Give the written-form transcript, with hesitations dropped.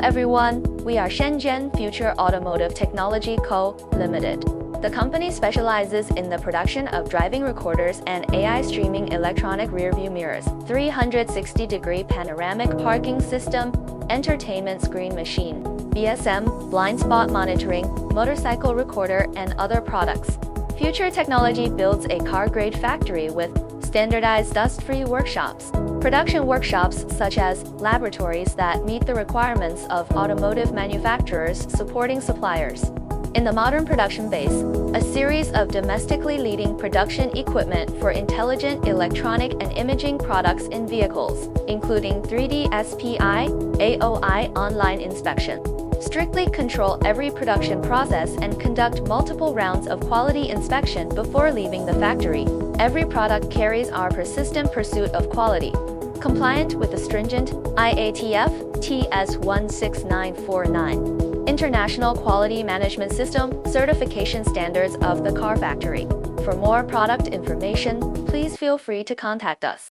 everyone, we are Shenzhen Future Automotive Technology Co., Limited. The company specializes in the production of driving recorders and AI streaming electronic rearview mirrors, 360-degree panoramic parking system, entertainment screen machine, BSM, blind spot monitoring, motorcycle recorder, and other products. Future Technology builds a car-grade factory with standardized dust-free workshops, production workshops such as laboratories that meet the requirements of automotive manufacturers supporting suppliers. In the modern production base, a series of domestically leading production equipment for intelligent electronic and imaging products in vehicles, including 3D SPI, AOI online inspection. Strictly control every production process and conduct multiple rounds of quality inspection before leaving the factory. Every product carries our persistent pursuit of quality, compliant with the stringent IATF TS 16949 International Quality Management System certification standards of the car factory. For more product information, please feel free to contact us.